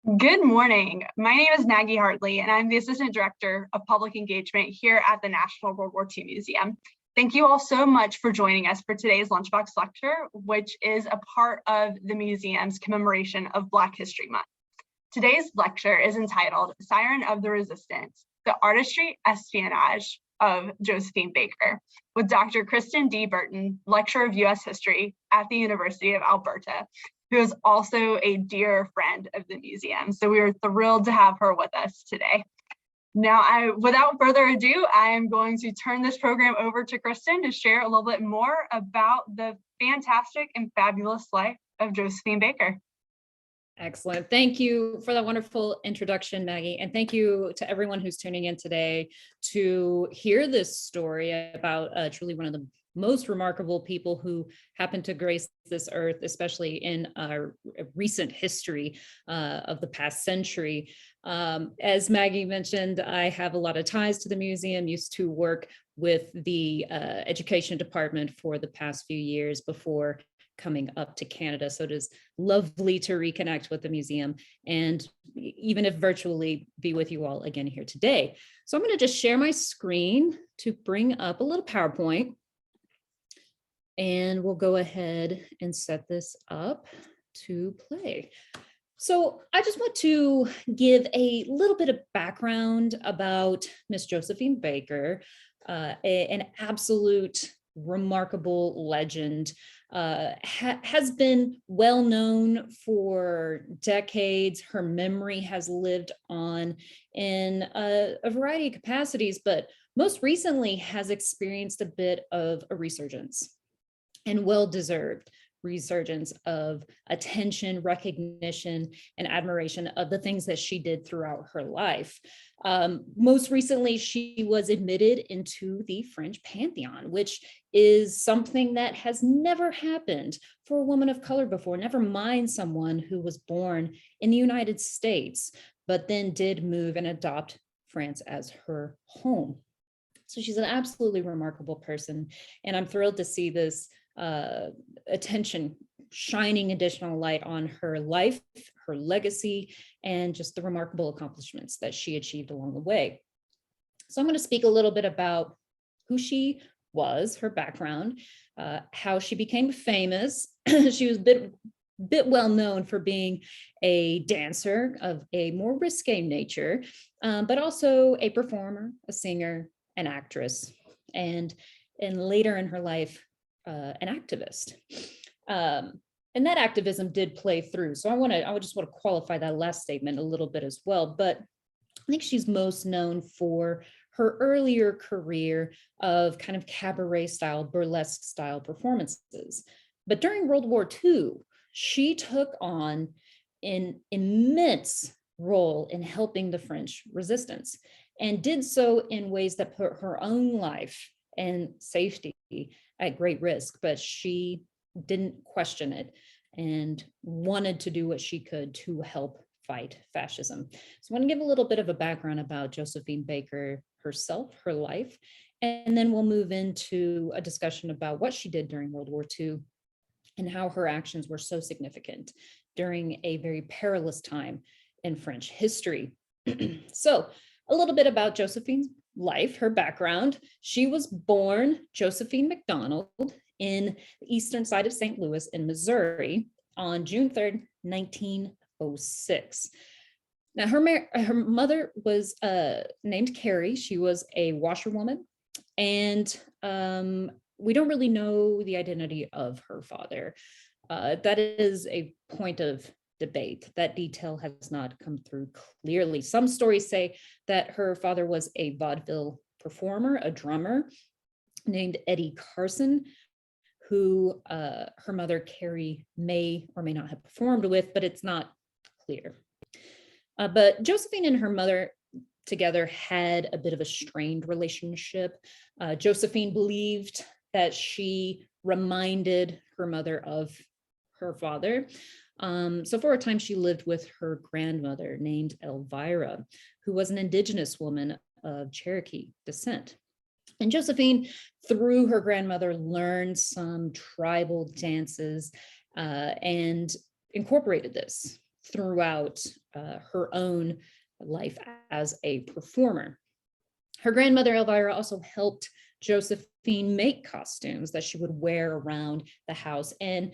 Good morning. My name is Maggie Hartley, and I'm the Assistant Director of Public Engagement here at the National World War II Museum. Thank you all so much for joining us for today's Lunchbox lecture, which is a part of the museum's commemoration of Black History Month. Today's lecture is entitled Siren of the Resistance, the Artistry Espionage of Josephine Baker, with Dr. Kristen D. Burton, Lecturer of U.S. History at the University of Alberta, who is also a dear friend of the museum. So we are thrilled to have her with us today. Now, without further ado, I am going to turn this program over to Kristen to share a little bit more about the fantastic and fabulous life of Josephine Baker. Excellent. Thank you for that wonderful introduction, Maggie. And thank you to everyone who's tuning in today to hear this story about truly one of the most remarkable people who happened to grace this earth, especially in our recent history of the past century. As Maggie mentioned, I have a lot of ties to the museum, used to work with the education department for the past few years before coming up to Canada. So it is lovely to reconnect with the museum and even if virtually be with you all again here today. So I'm going to just share my screen to bring up a little PowerPoint. And we'll go ahead and set this up to play. So I just want to give a little bit of background about Miss Josephine Baker, an absolute remarkable legend, has been well known for decades. Her memory has lived on in a variety of capacities, but most recently has experienced a bit of a resurgence. And well-deserved resurgence of attention, recognition, and admiration of the things that she did throughout her life. Most recently, she was admitted into the French Pantheon, which is something that has never happened for a woman of color before, never mind someone who was born in the United States, but then did move and adopt France as her home. So she's an absolutely remarkable person, and I'm thrilled to see this attention shining additional light on her life, her legacy, and just the remarkable accomplishments that she achieved along the way. So I'm going to speak a little bit about who she was, her background, how she became famous. She was a bit well known for being a dancer of a more risque nature, but also a performer, a singer, an actress, and later in her life, an activist. And that activism did play through. So I would just want to qualify that last statement a little bit as well. But I think she's most known for her earlier career of kind of cabaret style, burlesque style performances. But during World War II, she took on an immense role in helping the French resistance and did so in ways that put her own life and safety at great risk, but she didn't question it and wanted to do what she could to help fight fascism. So I want to give a little bit of a background about Josephine Baker herself, her life, and then we'll move into a discussion about what she did during World War II and how her actions were so significant during a very perilous time in French history. So a little bit about Josephine's life, her background. She was born Josephine McDonald in the eastern side of St. Louis in Missouri on June 3rd, 1906. Now, her mother was named Carrie. She was a washerwoman, and we don't really know the identity of her father. That is a point of debate. That detail has not come through clearly. Some stories say that her father was a vaudeville performer, a drummer named Eddie Carson, who her mother Carrie may or may not have performed with, but it's not clear. But Josephine and her mother together had a bit of a strained relationship. Josephine believed that she reminded her mother of her father. So for a time, she lived with her grandmother named Elvira, who was an indigenous woman of Cherokee descent. And Josephine, through her grandmother, learned some tribal dances and incorporated this throughout her own life as a performer. Her grandmother, Elvira, also helped Josephine make costumes that she would wear around the house. And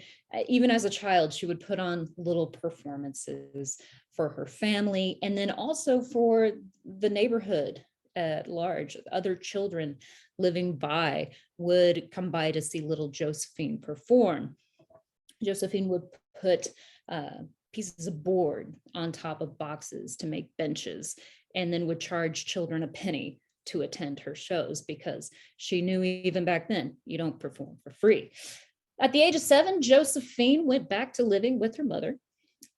even as a child, she would put on little performances for her family and then also for the neighborhood at large. Other children living by would come by to see little Josephine perform. Josephine would put pieces of board on top of boxes to make benches, and then would charge children a penny to attend her shows, because she knew even back then, you don't perform for free. At the age of 7, Josephine went back to living with her mother.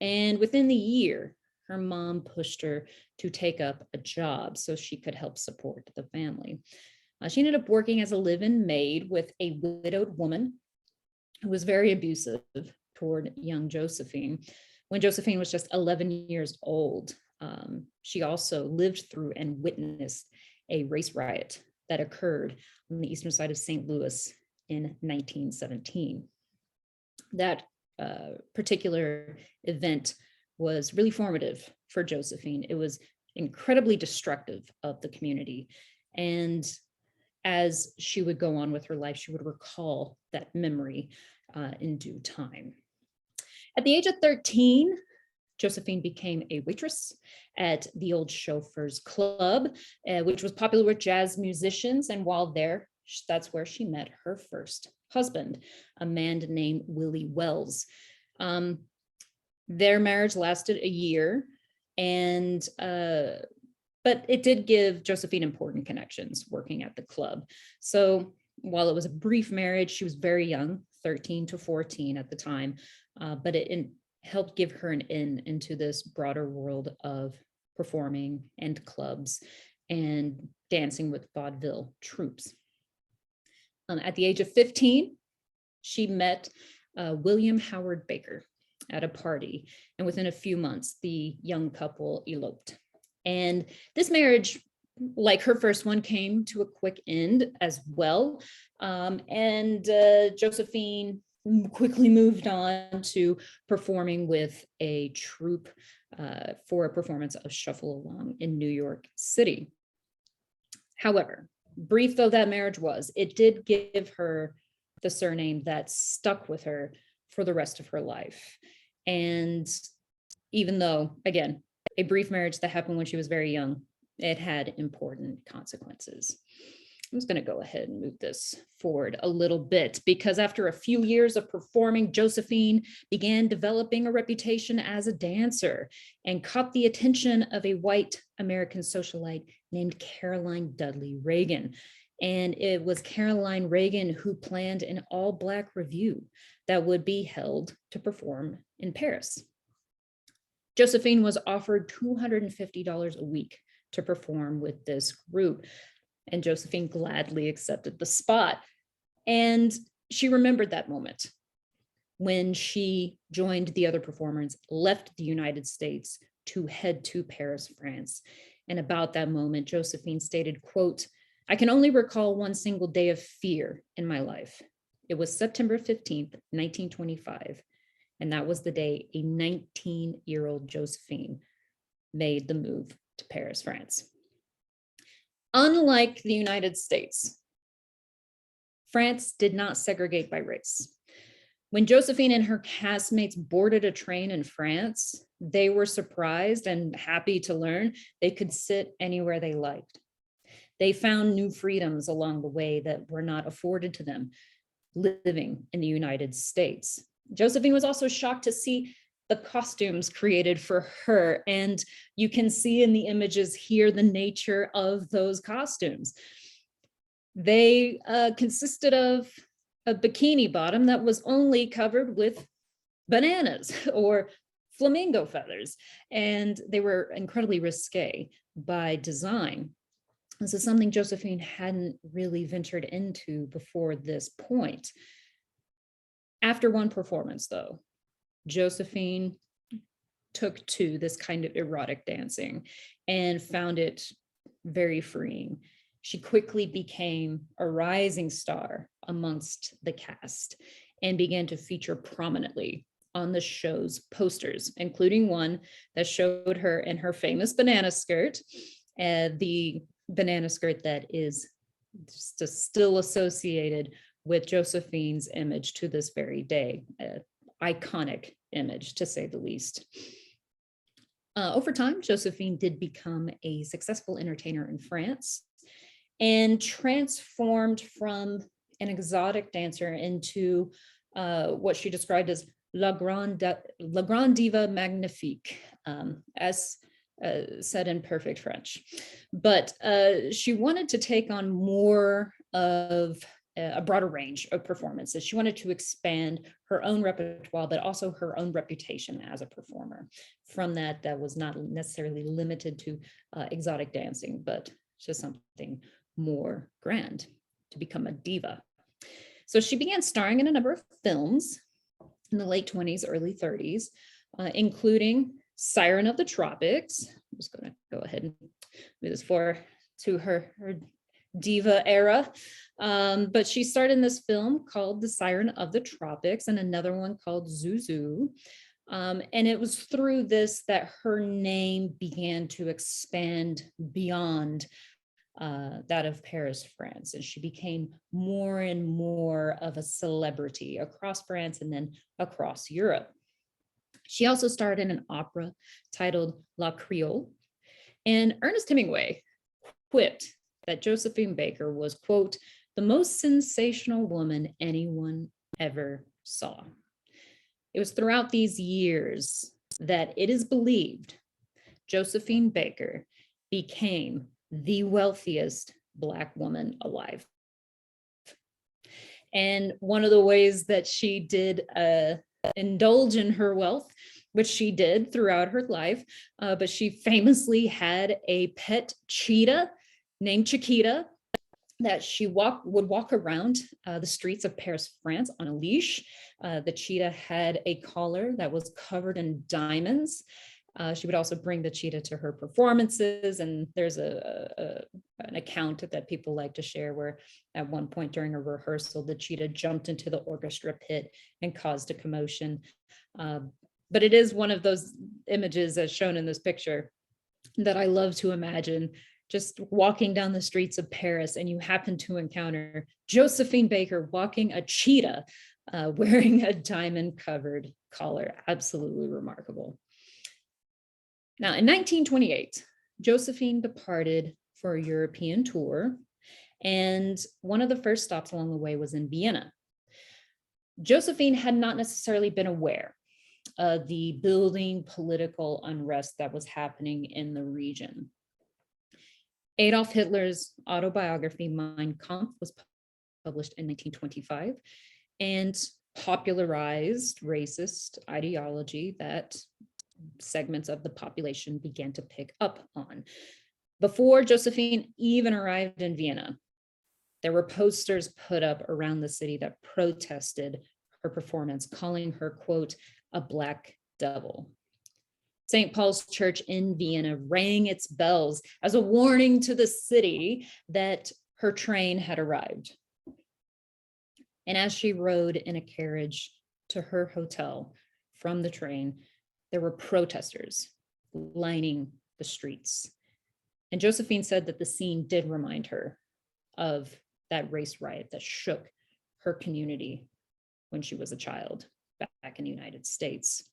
And within the year, her mom pushed her to take up a job so she could help support the family. She ended up working as a live-in maid with a widowed woman who was very abusive toward young Josephine. When Josephine was just 11 years old, she also lived through and witnessed a race riot that occurred on the eastern side of St. Louis in 1917. That particular event was really formative for Josephine. It was incredibly destructive of the community. And as she would go on with her life, she would recall that memory in due time. At the age of 13, Josephine became a waitress at the Old Chauffeurs Club, which was popular with jazz musicians. And while there, that's where she met her first husband, a man named Willie Wells. Their marriage lasted a year, and but it did give Josephine important connections working at the club. So while it was a brief marriage, she was very young, 13 to 14 at the time, but it helped give her an in into this broader world of performing and clubs and dancing with vaudeville troupes. At the age of 15, she met William Howard Baker at a party, and within a few months, the young couple eloped. And this marriage, like her first one, came to a quick end as well. Josephine quickly moved on to performing with a troupe for a performance of Shuffle Along in New York City. However, brief though that marriage was, it did give her the surname that stuck with her for the rest of her life. And even though, again, a brief marriage that happened when she was very young, it had important consequences. I'm just going to go ahead and move this forward a little bit, because after a few years of performing, Josephine began developing a reputation as a dancer and caught the attention of a white American socialite named Caroline Dudley Reagan. And it was Caroline Reagan who planned an all-Black revue that would be held to perform in Paris. Josephine was offered $250 a week to perform with this group, and Josephine gladly accepted the spot. And she remembered that moment when she joined the other performers, left the United States to head to Paris, France. And about that moment, Josephine stated, quote, "I can only recall one single day of fear in my life. It was September 15th, 1925. And that was the day a 19-year-old Josephine made the move to Paris, France." Unlike the United States, France did not segregate by race. When Josephine and her castmates boarded a train in France, they were surprised and happy to learn they could sit anywhere they liked. They found new freedoms along the way that were not afforded to them living in the United States. Josephine was also shocked to see the costumes created for her. And you can see in the images here the nature of those costumes. They consisted of a bikini bottom that was only covered with bananas or flamingo feathers. And they were incredibly risque by design. This is something Josephine hadn't really ventured into before this point. After one performance, though, Josephine took to this kind of erotic dancing and found it very freeing. She quickly became a rising star amongst the cast and began to feature prominently on the show's posters, including one that showed her in her famous banana skirt, the banana skirt that is still associated with Josephine's image to this very day, an iconic image to say the least. Over time, Josephine did become a successful entertainer in France and transformed from an exotic dancer into what she described as La Grande Diva Magnifique, as said in perfect French. But she wanted to take on more of a broader range of performances. She wanted to expand her own repertoire, but also her own reputation as a performer. From that was not necessarily limited to exotic dancing, but just something more grand, to become a diva. So she began starring in a number of films in the late 20s, early 30s, including Siren of the Tropics. I'm just going to go ahead and move this forward to her diva era. But she starred in this film called The Siren of the Tropics and another one called Zuzu. And it was through this that her name began to expand beyond that of Paris, France. And she became more and more of a celebrity across France and then across Europe. She also starred in an opera titled La Creole. And Ernest Hemingway quipped that Josephine Baker was, quote, the most sensational woman anyone ever saw. It was throughout these years that it is believed Josephine Baker became the wealthiest Black woman alive. And one of the ways that she did indulge in her wealth, which she did throughout her life, but she famously had a pet cheetah named Chiquita that she would walk around the streets of Paris, France on a leash. The cheetah had a collar that was covered in diamonds. She would also bring the cheetah to her performances. And there's an account that people like to share where at one point during a rehearsal, the cheetah jumped into the orchestra pit and caused a commotion. But it is one of those images as shown in this picture that I love to imagine, just walking down the streets of Paris and you happen to encounter Josephine Baker walking a cheetah wearing a diamond covered collar. Absolutely remarkable. Now, in 1928, Josephine departed for a European tour, and one of the first stops along the way was in Vienna. Josephine had not necessarily been aware of the building political unrest that was happening in the region. Adolf Hitler's autobiography, Mein Kampf, was published in 1925 and popularized racist ideology that segments of the population began to pick up on. Before Josephine even arrived in Vienna, there were posters put up around the city that protested her performance, calling her, quote, a black devil. St. Paul's Church in Vienna rang its bells as a warning to the city that her train had arrived. And as she rode in a carriage to her hotel from the train, there were protesters lining the streets. And Josephine said that the scene did remind her of that race riot that shook her community when she was a child back in the United States.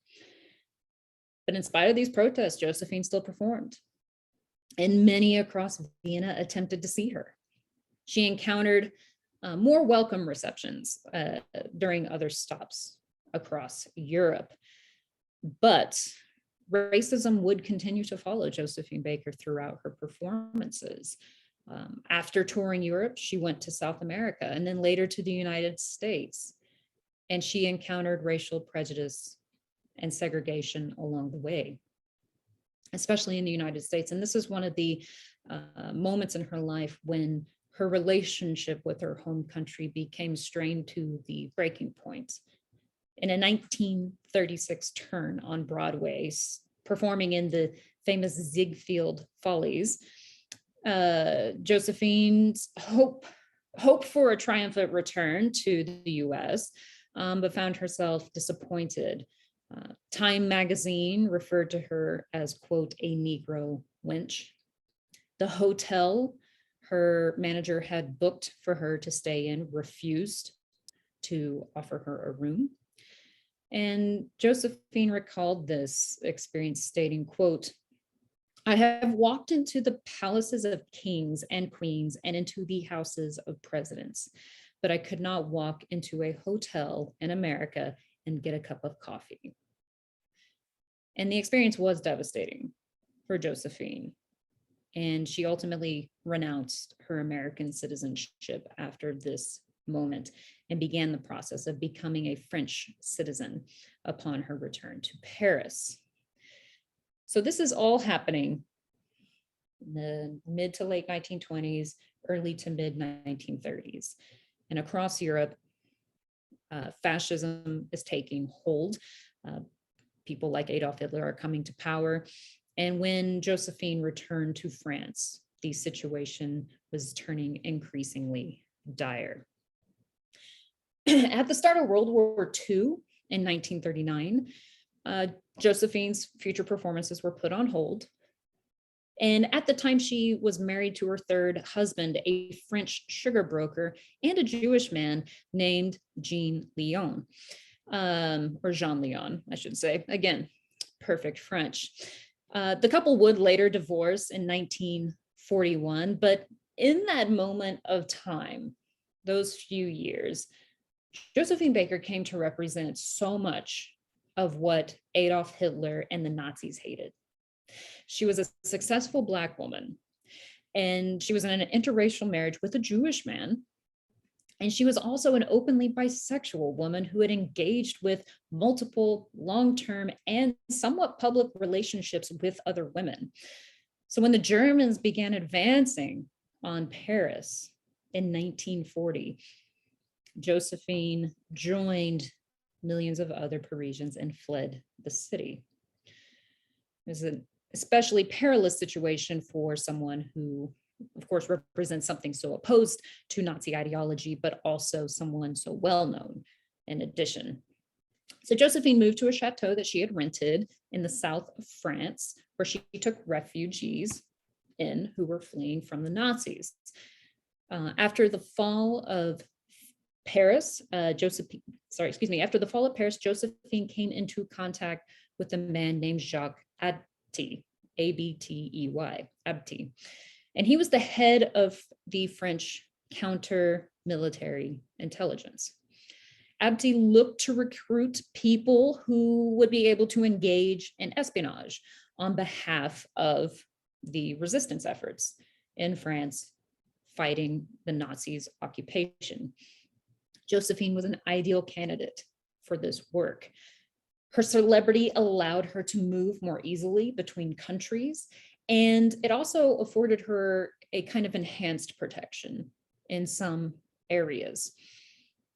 But in spite of these protests, Josephine still performed, and many across Vienna attempted to see her. She encountered more welcome receptions during other stops across Europe. But racism would continue to follow Josephine Baker throughout her performances. After touring Europe, she went to South America and then later to the United States. And she encountered racial prejudice and segregation along the way, especially in the United States. And this is one of the moments in her life when her relationship with her home country became strained to the breaking point. In a 1936 turn on Broadway, performing in the famous Ziegfeld Follies, Josephine's hoped for a triumphant return to the US, but found herself disappointed Time magazine referred to her as, quote, a Negro wench. The hotel her manager had booked for her to stay in refused to offer her a room. And Josephine recalled this experience stating, quote, I have walked into the palaces of kings and queens and into the houses of presidents, but I could not walk into a hotel in America and get a cup of coffee. And the experience was devastating for Josephine. And she ultimately renounced her American citizenship after this moment and began the process of becoming a French citizen upon her return to Paris. So this is all happening in the mid to late 1920s, early to mid 1930s. And across Europe, fascism is taking hold. People like Adolf Hitler are coming to power. And when Josephine returned to France, the situation was turning increasingly dire. At the start of World War II in 1939, Josephine's future performances were put on hold. And at the time, she was married to her third husband, a French sugar broker, and a Jewish man named Jean Leon, or Jean Leon, I should say. Again, perfect French. The couple would later divorce in 1941, but in that moment of time, those few years, Josephine Baker came to represent so much of what Adolf Hitler and the Nazis hated. She was a successful Black woman, and she was in an interracial marriage with a Jewish man. And she was also an openly bisexual woman who had engaged with multiple long-term and somewhat public relationships with other women. So when the Germans began advancing on Paris in 1940, Josephine joined millions of other Parisians and fled the city. It was an especially perilous situation for someone who, of course, represents something so opposed to Nazi ideology, but also someone so well-known in addition. So Josephine moved to a chateau that she had rented in the south of France, where she took refugees in who were fleeing from the Nazis. After the fall of Paris, Josephine came into contact with a man named Jacques Abtey, A-B-T-E-Y, Abtey. And he was the head of the French counter-military intelligence. Abtey looked to recruit people who would be able to engage in espionage on behalf of the resistance efforts in France fighting the Nazis' occupation. Josephine was an ideal candidate for this work. Her celebrity allowed her to move more easily between countries, and it also afforded her a kind of enhanced protection in some areas.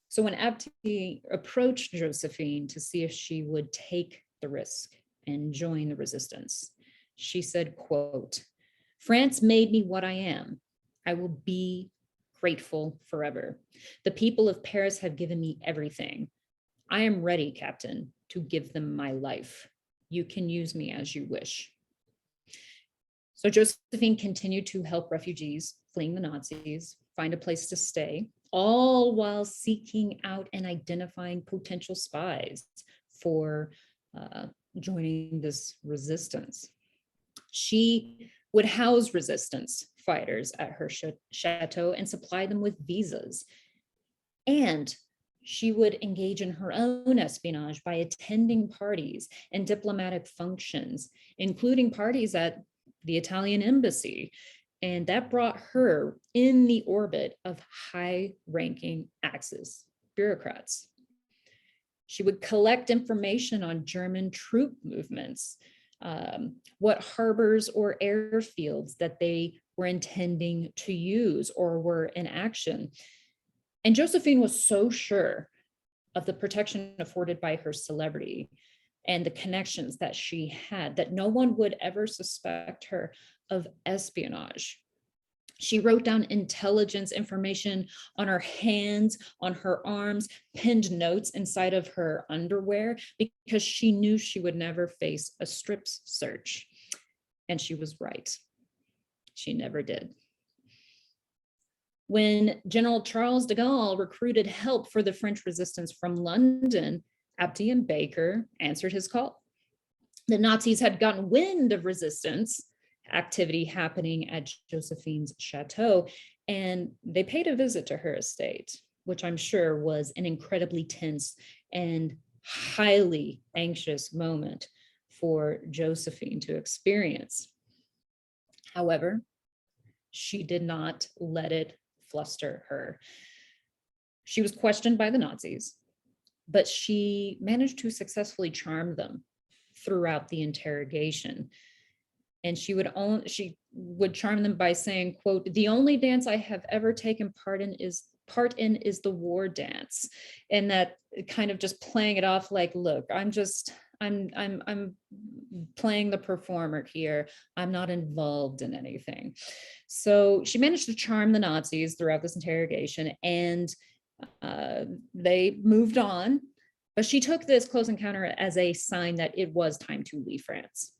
So when Abtey approached Josephine to see if she would take the risk and join the resistance, she said, quote, "France made me what I am. I will be grateful forever. The people of Paris have given me everything. I am ready, Captain, to give them my life. You can use me as you wish." So Josephine continued to help refugees fleeing the Nazis find a place to stay, all while seeking out and identifying potential spies for joining this resistance. She would house resistance fighters at her chateau and supply them with visas. And she would engage in her own espionage by attending parties and diplomatic functions, including parties at the Italian embassy. And that brought her in the orbit of high-ranking Axis bureaucrats. She would collect information on German troop movements, what harbors or airfields that they were intending to use or were in action. And Josephine was so sure of the protection afforded by her celebrity and the connections that she had that no one would ever suspect her of espionage. She wrote down intelligence information on her hands, on her arms, pinned notes inside of her underwear because she knew she would never face a strip search. And she was right. She never did. When General Charles de Gaulle recruited help for the French resistance from London, Apty and Baker answered his call. The Nazis had gotten wind of resistance activity happening at Josephine's chateau, and they paid a visit to her estate, which I'm sure was an incredibly tense and highly anxious moment for Josephine to experience. However, she did not let it fluster her. She was questioned by the Nazis, but she managed to successfully charm them throughout the interrogation. And she would charm them by saying, quote, "The only dance I have ever taken part in is the war dance." And that kind of just playing it off like, look, I'm playing the performer here. I'm not involved in anything. So she managed to charm the Nazis throughout this interrogation, and they moved on. But she took this close encounter as a sign that it was time to leave France.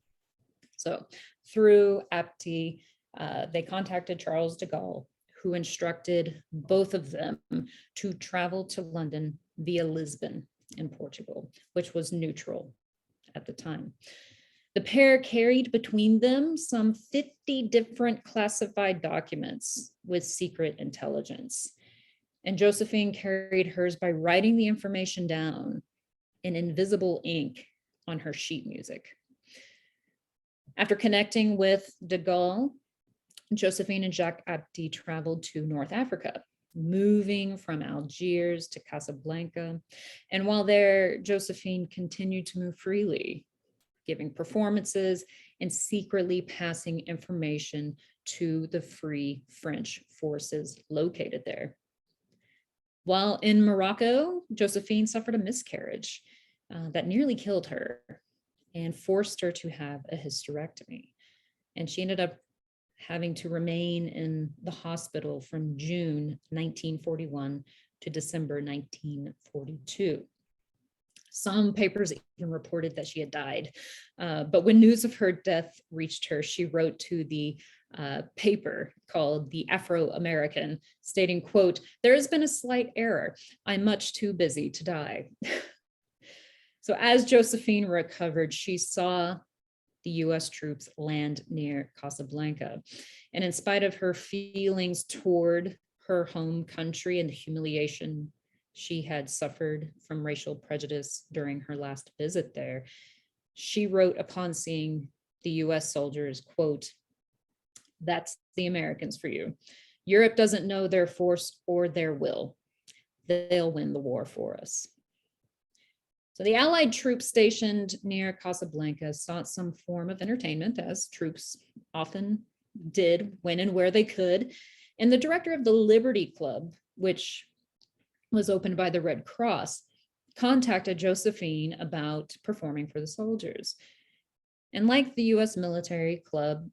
So through Apty, they contacted Charles de Gaulle, who instructed both of them to travel to London via Lisbon in Portugal, which was neutral at the time. The pair carried between them some 50 different classified documents with secret intelligence. And Josephine carried hers by writing the information down in invisible ink on her sheet music. After connecting with de Gaulle, Josephine and Jacques Apty traveled to North Africa, moving from Algiers to Casablanca. And while there, Josephine continued to move freely, giving performances and secretly passing information to the Free French forces located there. While in Morocco, Josephine suffered a miscarriage that nearly killed her and forced her to have a hysterectomy. And she ended up having to remain in the hospital from June 1941 to December 1942. Some papers even reported that she had died. But when news of her death reached her, she wrote to the paper called the Afro-American, stating, quote, "There has been a slight error. I'm much too busy to die." So as Josephine recovered, she saw the US troops land near Casablanca. And in spite of her feelings toward her home country and the humiliation she had suffered from racial prejudice during her last visit there, she wrote upon seeing the US soldiers, quote, "That's the Americans for you. Europe doesn't know their force or their will. They'll win the war for us." So the Allied troops stationed near Casablanca sought some form of entertainment, as troops often did when and where they could. And the director of the Liberty Club, which was opened by the Red Cross, contacted Josephine about performing for the soldiers. And like the US military, the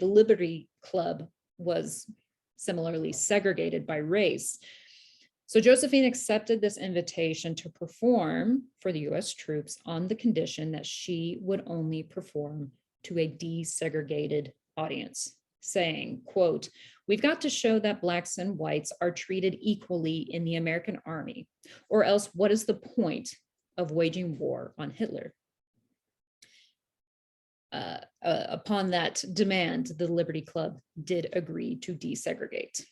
Liberty Club was similarly segregated by race. So Josephine accepted this invitation to perform for the US troops on the condition that she would only perform to a desegregated audience, saying, quote, "We've got to show that Blacks and whites are treated equally in the American army, or else what is the point of waging war on Hitler?" Upon that demand, the Liberty Club did agree to desegregate.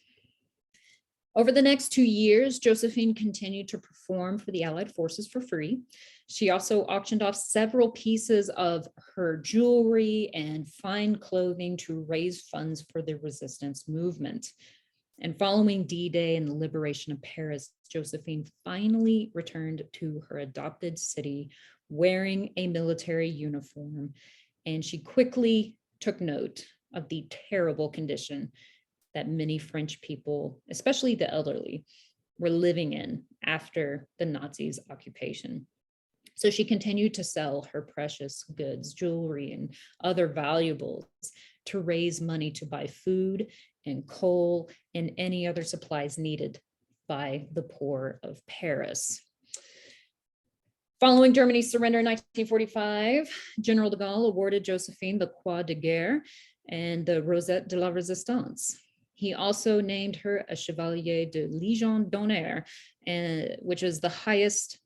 Over the next 2 years, Josephine continued to perform for the Allied forces for free. She also auctioned off several pieces of her jewelry and fine clothing to raise funds for the resistance movement. And following D-Day and the liberation of Paris, Josephine finally returned to her adopted city wearing a military uniform, and she quickly took note of the terrible condition that many French people, especially the elderly, were living in after the Nazis' occupation. So she continued to sell her precious goods, jewelry, and other valuables to raise money to buy food and coal and any other supplies needed by the poor of Paris. Following Germany's surrender in 1945, General de Gaulle awarded Josephine the Croix de Guerre and the Rosette de la Résistance. He also named her a Chevalier de Légion d'honneur, which is the highest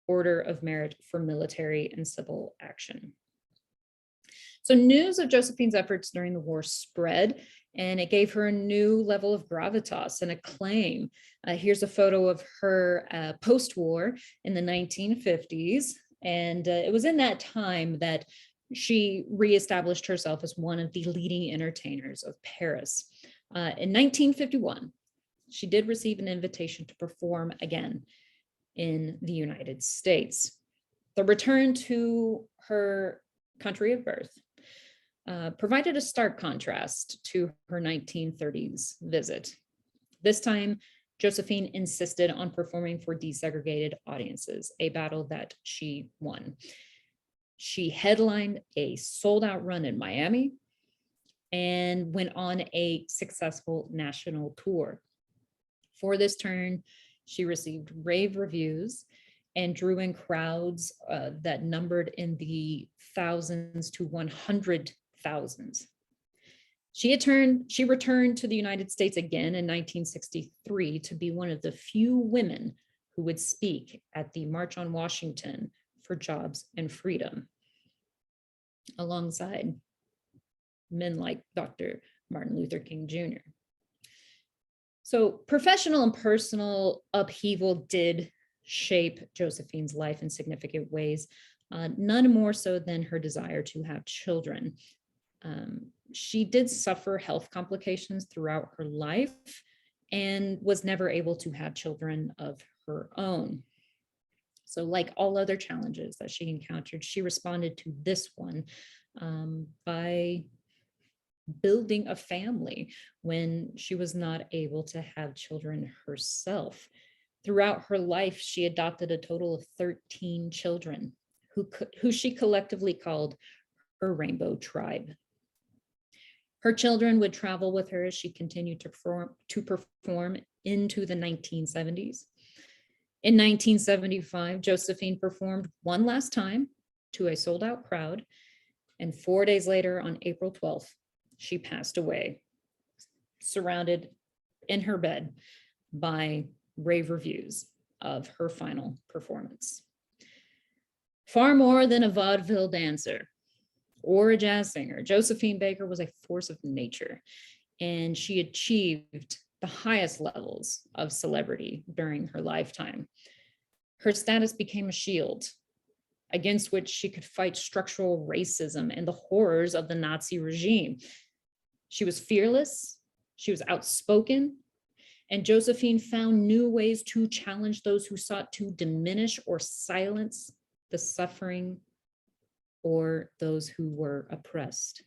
order of merit for military and civil action. So news of Josephine's efforts during the war spread, and it gave her a new level of gravitas and acclaim. Here's a photo of her post-war in the 1950s. And it was in that time that she reestablished herself as one of the leading entertainers of Paris. In 1951, she did receive an invitation to perform again in the United States. The return to her country of birth provided a stark contrast to her 1930s visit. This time, Josephine insisted on performing for desegregated audiences, a battle that she won. She headlined a sold-out run in Miami and went on a successful national tour. For this turn, she received rave reviews and drew in crowds that numbered in the thousands to 100,000s. She returned to the United States again in 1963 to be one of the few women who would speak at the March on Washington for Jobs and Freedom, alongside men like Dr. Martin Luther King Jr. So professional and personal upheaval did shape Josephine's life in significant ways, none more so than her desire to have children. She did suffer health complications throughout her life and was never able to have children of her own. So like all other challenges that she encountered, she responded to this one by building a family when she was not able to have children herself. Throughout her life, she adopted a total of 13 children who she collectively called her rainbow tribe. Her children would travel with her as she continued to perform into the 1970s. In 1975, Josephine performed one last time to a sold-out crowd, and 4 days later, on April 12th, she passed away, surrounded in her bed by rave reviews of her final performance. Far more than a vaudeville dancer or a jazz singer, Josephine Baker was a force of nature, and she achieved the highest levels of celebrity during her lifetime. Her status became a shield against which she could fight structural racism and the horrors of the Nazi regime. She was fearless, she was outspoken, and Josephine found new ways to challenge those who sought to diminish or silence the suffering or those who were oppressed.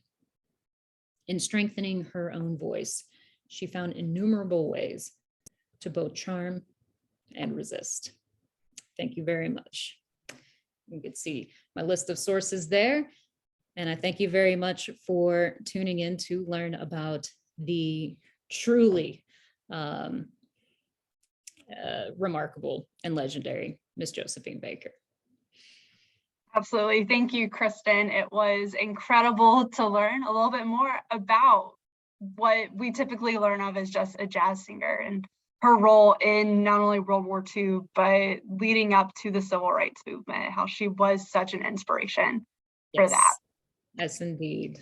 In strengthening her own voice, she found innumerable ways to both charm and resist. Thank you very much. You can see my list of sources there. And I thank you very much for tuning in to learn about the truly remarkable and legendary Miss Josephine Baker. Absolutely. Thank you, Kristen. It was incredible to learn a little bit more about what we typically learn of as just a jazz singer and her role in not only World War II, but leading up to the civil rights movement, how she was such an inspiration for that. Yes, indeed.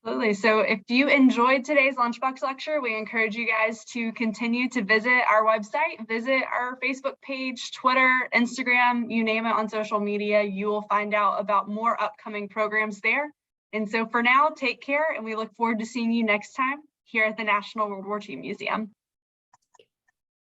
Absolutely. So if you enjoyed today's Lunchbox lecture, we encourage you guys to continue to visit our website, visit our Facebook page, Twitter, Instagram, you name it on social media, you will find out about more upcoming programs there. And so for now, take care, and we look forward to seeing you next time here at the National World War II Museum.